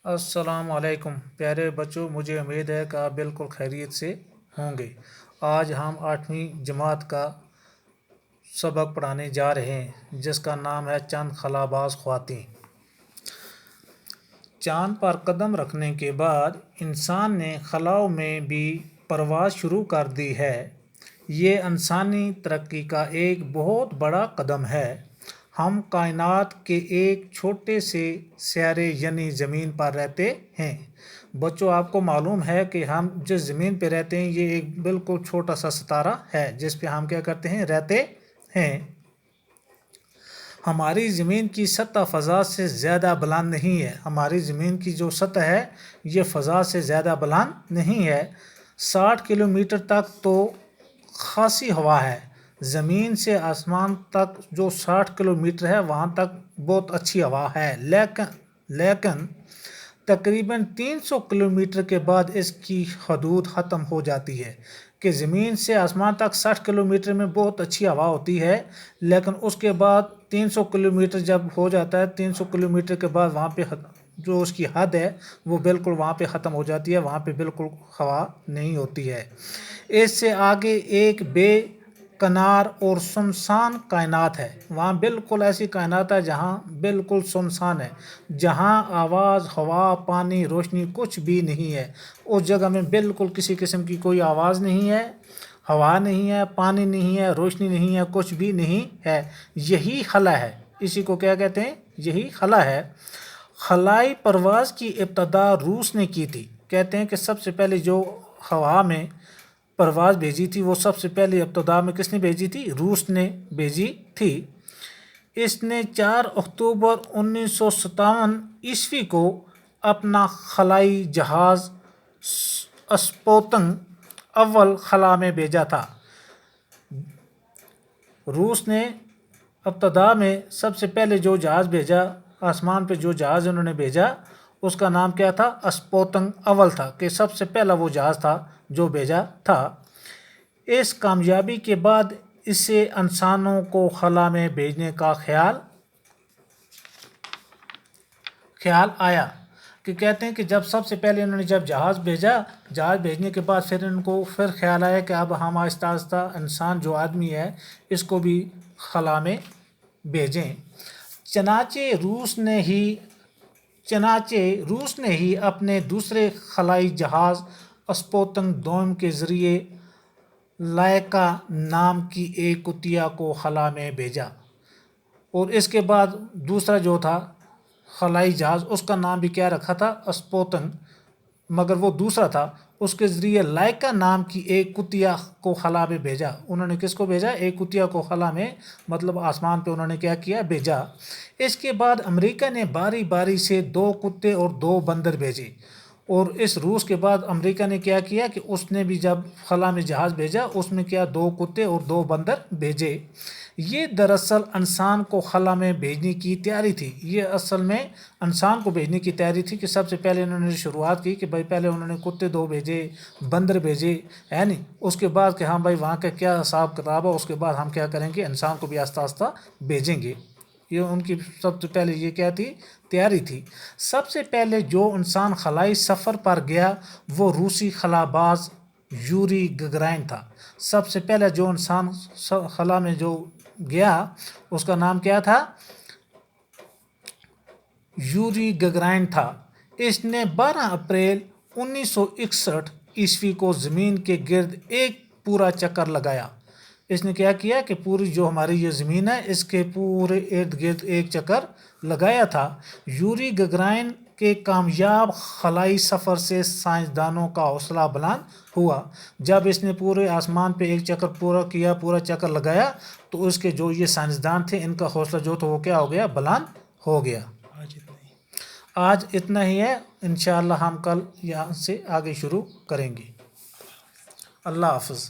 السلام علیکم پیارے بچوں، مجھے امید ہے کہ آپ بالکل خیریت سے ہوں گے۔ آج ہم 8ویں جماعت کا سبق پڑھانے جا رہے ہیں جس کا نام ہے چند خلاباز خواتین۔ چاند پر قدم رکھنے کے بعد انسان نے خلاؤں میں بھی پرواز شروع کر دی ہے۔ یہ انسانی ترقی کا ایک بہت بڑا قدم ہے۔ ہم کائنات کے ایک چھوٹے سے سیارے یعنی زمین پر رہتے ہیں۔ بچوں، آپ کو معلوم ہے کہ ہم جس زمین پہ رہتے ہیں یہ ایک بالکل چھوٹا سا ستارہ ہے جس پہ ہم کیا کرتے ہیں، رہتے ہیں۔ ہماری زمین کی سطح فضا سے زیادہ بلند نہیں ہے۔ ہماری زمین کی جو سطح ہے یہ فضا سے زیادہ بلند نہیں ہے۔ 60 کلومیٹر تک تو خاصی ہوا ہے۔ زمین سے آسمان تک جو 60 کلومیٹر ہے وہاں تک بہت اچھی ہوا ہے، لیکن تقریباً 300 کلومیٹر کے بعد اس کی حدود ختم ہو جاتی ہے کہ زمین سے آسمان تک 60 کلومیٹر میں بہت اچھی ہوا ہوتی ہے، لیکن اس کے بعد 300 کلومیٹر جب ہو جاتا ہے، 300 کلومیٹر کے بعد وہاں پہ جو اس کی حد ہے وہ بالکل وہاں پہ ختم ہو جاتی ہے، وہاں پہ بالکل ہوا نہیں ہوتی ہے۔ اس سے آگے ایک بے کنار اور سنسان کائنات ہے۔ وہاں بالکل ایسی کائنات ہے جہاں بالکل سنسان ہے، جہاں آواز، ہوا، پانی، روشنی کچھ بھی نہیں ہے۔ اس جگہ میں بالکل کسی قسم کی کوئی آواز نہیں ہے، ہوا نہیں ہے، پانی نہیں ہے، روشنی نہیں ہے، کچھ بھی نہیں ہے۔ یہی خلا ہے۔ اسی کو کیا کہتے ہیں؟ یہی خلا ہے۔ خلائی پرواز کی ابتدا روس نے کی تھی۔ کہتے ہیں کہ سب سے پہلے جو ہوا میں پرواز بھیجی تھی وہ سب سے پہلے ابتدا میں کس نے بھیجی تھی؟ روس نے بھیجی تھی۔ اس نے 4 اکتوبر 1957 کو اپنا خلائی جہاز اسپوتنک اول خلا میں بھیجا تھا۔ روس نے ابتدا میں سب سے پہلے جو جہاز بھیجا، آسمان پہ جو جہاز انہوں نے بھیجا اس کا نام کیا تھا؟ اسپوتنک اول تھا، کہ سب سے پہلا وہ جہاز تھا جو بھیجا تھا۔ اس کامیابی کے بعد اسے انسانوں کو خلا میں بھیجنے کا خیال آیا کہ کہتے ہیں کہ جب سب سے پہلے انہوں نے جب جہاز بھیجا، جہاز بھیجنے کے بعد پھر ان کو خیال آیا کہ اب ہم آہستہ آہستہ انسان جو آدمی ہے اس کو بھی خلا میں بھیجیں۔ چنانچہ روس نے ہی اپنے دوسرے خلائی جہاز اسپوتنک دوم کے ذریعے لائکا نام کی ایک کتیا کو خلا میں بھیجا، اور اس کے بعد دوسرا جو تھا خلائی جہاز اس کا نام بھی کیا رکھا تھا؟ اسپوتنک، مگر وہ دوسرا تھا۔ اس کے ذریعے لائکا نام کی ایک کتیا کو خلا میں بھیجا۔ انہوں نے کس کو بھیجا؟ ایک کتیا کو خلا میں، مطلب آسمان پہ انہوں نے کیا کیا؟ بھیجا۔ اس کے بعد امریکہ نے باری باری سے 2 کتے اور 2 بندر بھیجے، اور اس روس کے بعد امریکہ نے کیا کیا کہ اس نے بھی جب خلا میں جہاز بھیجا اس میں کیا 2 کتے اور 2 بندر بھیجے۔ یہ دراصل انسان کو خلا میں بھیجنے کی تیاری تھی۔ یہ اصل میں انسان کو بھیجنے کی تیاری تھی کہ سب سے پہلے انہوں نے شروعات کی کہ بھائی پہلے انہوں نے کتے 2 بھیجے، بندر بھیجے، ہے نہیں، اس کے بعد کہ ہاں بھائی وہاں کا کیا حساب کتاب ہے، اس کے بعد ہم کیا کریں گے، انسان کو بھی آہستہ آہستہ بھیجیں گے۔ یہ ان کی سب سے پہلے یہ کیا تھی؟ تیاری تھی۔ سب سے پہلے جو انسان خلائی سفر پر گیا وہ روسی خلاباز یوری گگرائن تھا۔ سب سے پہلے جو انسان خلا میں جو گیا اس کا نام کیا تھا؟ یوری گگرائن تھا۔ اس نے 12 اپریل 1961 کو زمین کے گرد ایک پورا چکر لگایا۔ اس نے کیا کیا کہ پوری جو ہماری یہ زمین ہے اس کے پورے ارد گرد ایک چکر لگایا تھا۔ یوری گگرائن کے کامیاب خلائی سفر سے سائنسدانوں کا حوصلہ بلند ہوا۔ جب اس نے پورے آسمان پہ ایک چکر پورا کیا، پورا چکر لگایا، تو اس کے جو یہ سائنسدان تھے ان کا حوصلہ جو تھا وہ کیا ہو گیا؟ بلند ہو گیا۔ آج اتنا ہی ہے، انشاءاللہ ہم کل یہاں سے آگے شروع کریں گے۔ اللہ حافظ۔